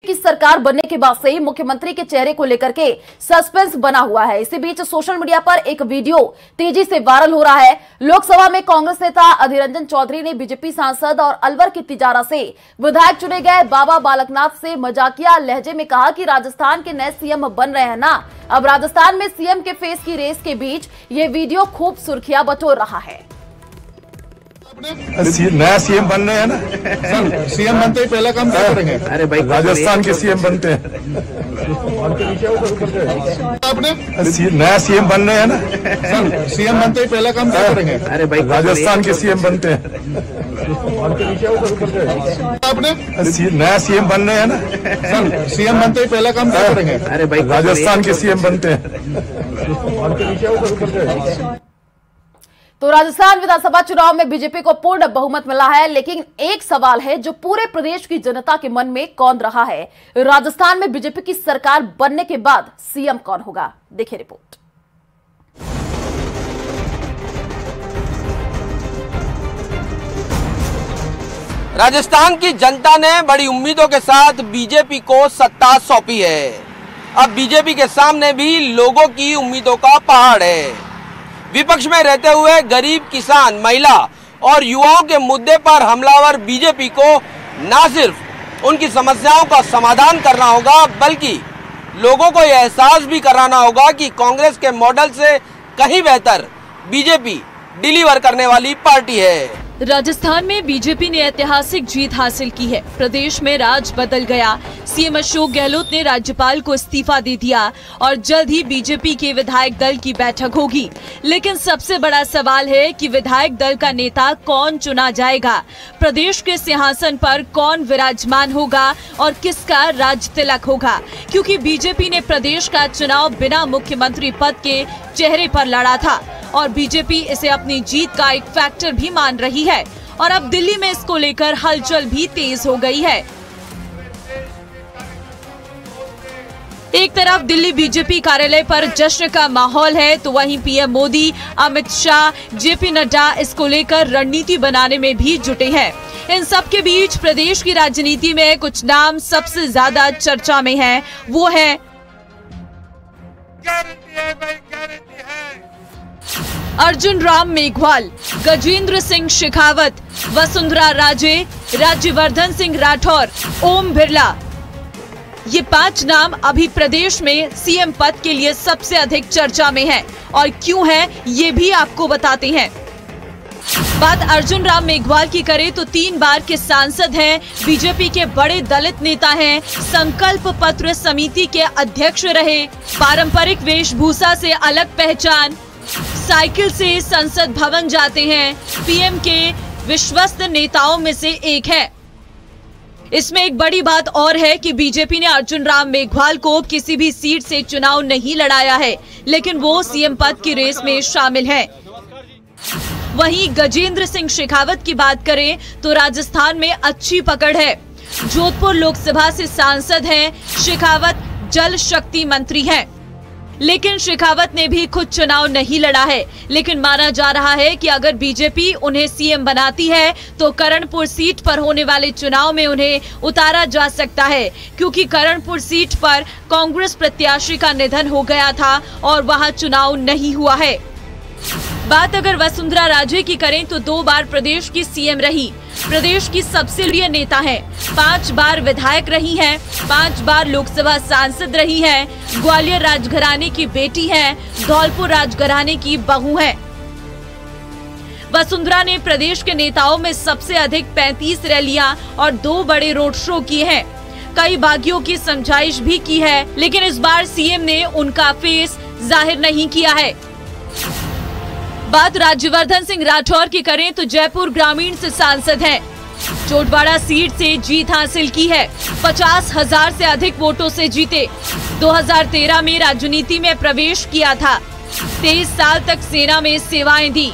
की सरकार बनने के बाद से ही मुख्यमंत्री के चेहरे को लेकर के सस्पेंस बना हुआ है। इसी बीच सोशल मीडिया पर एक वीडियो तेजी से वायरल हो रहा है। लोकसभा में कांग्रेस नेता अधीर रंजन चौधरी ने बीजेपी सांसद और अलवर की तिजारा से विधायक चुने गए बाबा बालकनाथ से मजाकिया लहजे में कहा कि राजस्थान के नए सीएम बन रहे हैं ना। अब राजस्थान में सीएम के फेस की रेस के बीच ये वीडियो खूब सुर्खियां बटोर रहा है। नया सीएम बन रहे हैं ना सर, सीएम बनते ही पहला काम क्या करेंगे? अरे भाई राजस्थान के सीएम बनते हैं। आपने नया सीएम बन रहे हैं ना सर, सीएम बनते ही पहला काम क्या करेंगे? अरे भाई राजस्थान के सीएम बनते हैं। आपने नया सीएम बन रहे हैं ना सर, सीएम बनते ही पहला काम क्या करेंगे? अरे भाई राजस्थान के सीएम बनते हैं। तो राजस्थान विधानसभा चुनाव में बीजेपी को पूर्ण बहुमत मिला है, लेकिन एक सवाल है जो पूरे प्रदेश की जनता के मन में कौन रहा है, राजस्थान में बीजेपी की सरकार बनने के बाद सीएम कौन होगा? देखिए रिपोर्ट। राजस्थान की जनता ने बड़ी उम्मीदों के साथ बीजेपी को सत्ता सौंपी है। अब बीजेपी के सामने भी लोगों की उम्मीदों का पहाड़ है। विपक्ष में रहते हुए गरीब, किसान, महिला और युवाओं के मुद्दे पर हमलावर बीजेपी को न सिर्फ उनकी समस्याओं का समाधान करना होगा, बल्कि लोगों को यह एहसास भी कराना होगा कि कांग्रेस के मॉडल से कहीं बेहतर बीजेपी डिलीवर करने वाली पार्टी है। राजस्थान में बीजेपी ने ऐतिहासिक जीत हासिल की है। प्रदेश में राज बदल गया। सीएम अशोक गहलोत ने राज्यपाल को इस्तीफा दे दिया और जल्द ही बीजेपी के विधायक दल की बैठक होगी। लेकिन सबसे बड़ा सवाल है कि विधायक दल का नेता कौन चुना जाएगा, प्रदेश के सिंहासन पर कौन विराजमान होगा और किसका राज तिलक होगा, क्योंकि बीजेपी ने प्रदेश का चुनाव बिना मुख्यमंत्री पद के चेहरे पर लड़ा था और बीजेपी इसे अपनी जीत का एक फैक्टर भी मान रही है और अब दिल्ली में इसको लेकर हलचल भी तेज हो गई है। एक तरफ दिल्ली बीजेपी कार्यालय पर जश्न का माहौल है, तो वहीं पीएम मोदी, अमित शाह, जेपी नड्डा इसको लेकर रणनीति बनाने में भी जुटे हैं। इन सब के बीच प्रदेश की राजनीति में कुछ नाम सबसे ज्यादा चर्चा में हैं। वो है अर्जुन राम मेघवाल, गजेंद्र सिंह शेखावत, वसुंधरा राजे, राज्यवर्धन सिंह राठौर, ओम बिरला। ये 5 नाम अभी प्रदेश में सीएम पद के लिए सबसे अधिक चर्चा में हैं और क्यों है ये भी आपको बताते हैं। बात अर्जुन राम मेघवाल की करें तो 3 बार के सांसद हैं, बीजेपी के बड़े दलित नेता हैं, संकल्प पत्र समिति के अध्यक्ष रहे, पारंपरिक वेशभूषा से अलग पहचान, साइकिल से संसद भवन जाते हैं, पीएम के विश्वस्त नेताओं में से एक है। इसमें एक बड़ी बात और है कि बीजेपी ने अर्जुन राम मेघवाल को किसी भी सीट से चुनाव नहीं लड़ाया है, लेकिन वो सीएम पद की रेस में शामिल हैं। वहीं गजेंद्र सिंह शेखावत की बात करें तो राजस्थान में अच्छी पकड़ है। जोधपुर लोकसभा से सांसद हैं। शेखावत जल शक्ति मंत्री हैं, लेकिन शेखावत ने भी खुद चुनाव नहीं लड़ा है। लेकिन माना जा रहा है कि अगर बीजेपी उन्हें सीएम बनाती है तो करणपुर सीट पर होने वाले चुनाव में उन्हें उतारा जा सकता है, क्योंकि करणपुर सीट पर कांग्रेस प्रत्याशी का निधन हो गया था और वहां चुनाव नहीं हुआ है। बात अगर वसुंधरा राजे की करें तो 2 बार प्रदेश की सीएम रही, प्रदेश की सबसे लोकप्रिय नेता है, 5 बार विधायक रही हैं, 5 बार लोकसभा सांसद रही हैं, ग्वालियर राजघराने की बेटी हैं, धौलपुर राजघराने की बहू हैं। वसुंधरा ने प्रदेश के नेताओं में सबसे अधिक 35 रैलियां और 2 बड़े रोड शो किए हैं, कई बागियों की समझाइश भी की है, लेकिन इस बार सीएम ने उनका फेस जाहिर नहीं किया है। बात राज्यवर्धन सिंह राठौर की करें तो जयपुर ग्रामीण से सांसद हैं, चोटवाड़ा सीट से जीत हासिल की है, 50,000 से अधिक वोटों से जीते। 2013 में राजनीति में प्रवेश किया था, 23 साल तक सेना में सेवाएं दी।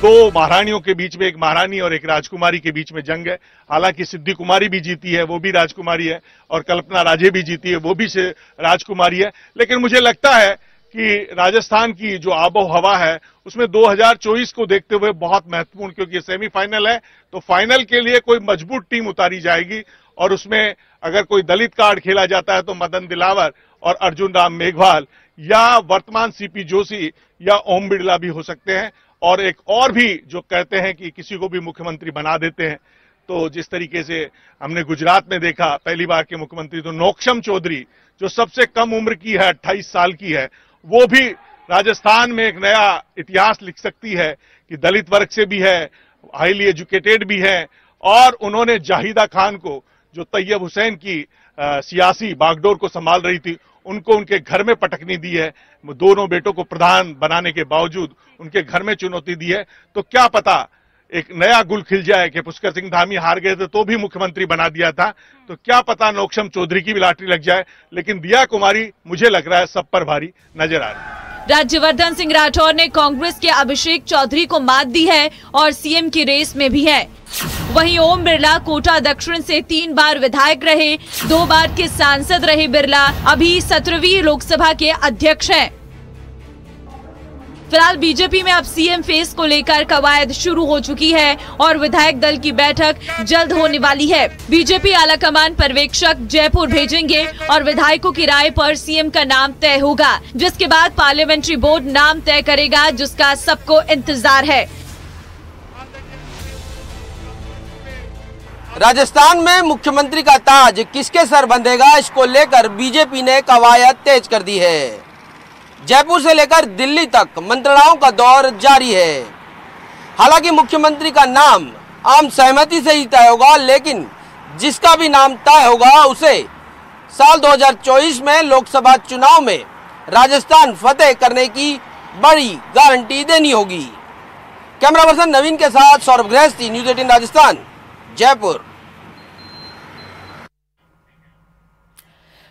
2 महारानियों के बीच में, एक महारानी और एक राजकुमारी के बीच में जंग है। हालांकि सिद्धि कुमारी भी जीती है, वो भी राजकुमारी है, और कल्पना राजे भी जीती है, वो भी राजकुमारी है। लेकिन मुझे लगता है कि राजस्थान की जो आबो हवा है उसमें 2024 को देखते हुए बहुत महत्वपूर्ण, क्योंकि सेमीफाइनल है तो फाइनल के लिए कोई मजबूत टीम उतारी जाएगी और उसमें अगर कोई दलित कार्ड खेला जाता है तो मदन दिलावर और अर्जुन राम मेघवाल या वर्तमान सीपी जोशी या ओम बिड़ला भी हो सकते हैं। और एक और भी जो कहते हैं कि किसी को भी मुख्यमंत्री बना देते हैं। तो जिस तरीके से हमने गुजरात में देखा पहली बार के मुख्यमंत्री तो नौक्षम चौधरी जो सबसे कम उम्र की है 28 साल की है, वो भी राजस्थान में एक नया इतिहास लिख सकती है कि दलित वर्ग से भी है, हाईली एजुकेटेड भी है। और उन्होंने जाहिदा खान को जो तैयब हुसैन की सियासी बागडोर को संभाल रही थी, उनको उनके घर में पटकनी दी है। दोनों बेटों को प्रधान बनाने के बावजूद उनके घर में चुनौती दी है। तो क्या पता एक नया गुल खिल जाए कि पुष्कर सिंह धामी हार गए थे तो भी मुख्यमंत्री बना दिया था, तो क्या पता नौक्षम चौधरी की भी लॉटरी लग जाए। लेकिन दिया कुमारी मुझे लग रहा है सब पर भारी नजर आ रही है। राज्यवर्धन सिंह राठौर ने कांग्रेस के अभिषेक चौधरी को मात दी है और सीएम की रेस में भी है। वहीं ओम बिरला कोटा दक्षिण से 3 बार विधायक रहे, 2 बार के सांसद रहे। बिरला अभी 17वीं लोकसभा के अध्यक्ष हैं। फिलहाल बीजेपी में अब सीएम फेस को लेकर कवायद शुरू हो चुकी है और विधायक दल की बैठक जल्द होने वाली है। बीजेपी आलाकमान पर्यवेक्षक जयपुर भेजेंगे और विधायकों की राय पर सीएम का नाम तय होगा, जिसके बाद पार्लियामेंट्री बोर्ड नाम तय करेगा, जिसका सबको इंतजार है। राजस्थान में मुख्यमंत्री का ताज किसके सर बंधेगा, इसको लेकर बीजेपी ने कवायद तेज कर दी है। जयपुर से लेकर दिल्ली तक मंत्रणाओं का दौर जारी है। हालांकि मुख्यमंत्री का नाम आम सहमति से ही तय होगा, लेकिन जिसका भी नाम तय होगा उसे साल 2024 में लोकसभा चुनाव में राजस्थान फतेह करने की बड़ी गारंटी देनी होगी। कैमरा पर्सन नवीन के साथ सौरभ गृहस्थी, न्यूज़ 18 राजस्थान, जयपुर।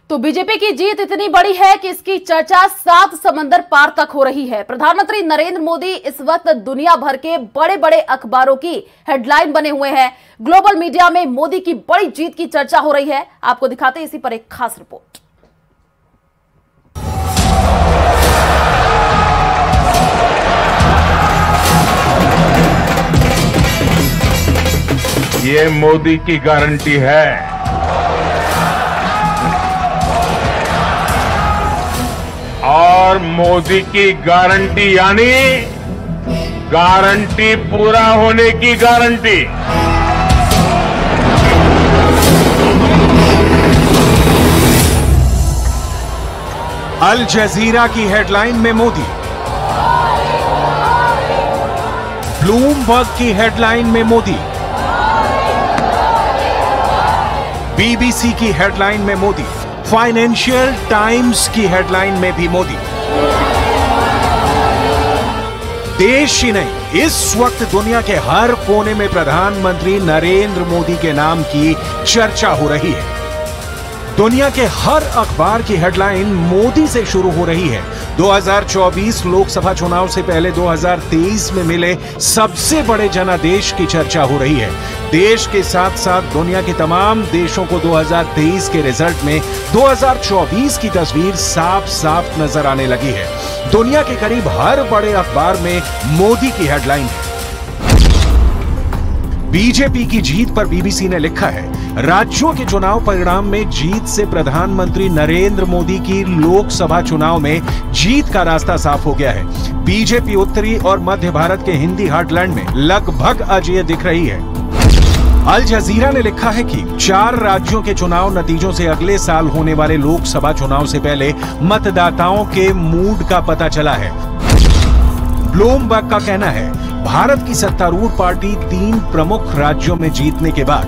तो बीजेपी की जीत इतनी बड़ी है कि इसकी चर्चा 7 समंदर पार तक हो रही है। प्रधानमंत्री नरेंद्र मोदी इस वक्त दुनिया भर के बड़े बड़े अखबारों की हेडलाइन बने हुए हैं। ग्लोबल मीडिया में मोदी की बड़ी जीत की चर्चा हो रही है। आपको दिखाते हैं इसी पर एक खास रिपोर्ट। ये मोदी की गारंटी है। और मोदी की गारंटी यानी गारंटी पूरा होने की गारंटी। अल जजीरा की हेडलाइन में मोदी, ब्लूमबर्ग की हेडलाइन में मोदी, बीबीसी की हेडलाइन में मोदी, फाइनेंशियल टाइम्स की हेडलाइन में भी मोदी। देश ही नहीं, इस वक्त दुनिया के हर कोने में प्रधानमंत्री नरेंद्र मोदी के नाम की चर्चा हो रही है। दुनिया के हर अखबार की हेडलाइन मोदी से शुरू हो रही है। 2024 लोकसभा चुनाव से पहले 2023 में मिले सबसे बड़े जनादेश की चर्चा हो रही है। देश के साथ साथ दुनिया के तमाम देशों को 2023 के रिजल्ट में 2024 की तस्वीर साफ साफ नजर आने लगी है। दुनिया के करीब हर बड़े अखबार में मोदी की हेडलाइन है। बीजेपी की जीत पर बीबीसी ने लिखा है, राज्यों के चुनाव परिणाम में जीत से प्रधानमंत्री नरेंद्र मोदी की लोकसभा चुनाव में जीत का रास्ता साफ हो गया है। बीजेपी उत्तरी और मध्य भारत के हिंदी हार्टलैंड में लगभग अजेय दिख रही है। अल जजीरा ने लिखा है कि 4 राज्यों के चुनाव नतीजों से अगले साल होने वाले लोकसभा चुनाव से पहले मतदाताओं के मूड का पता चला है। ब्लूमबर्ग का कहना है, भारत की सत्तारूढ़ पार्टी 3 प्रमुख राज्यों में जीतने के बाद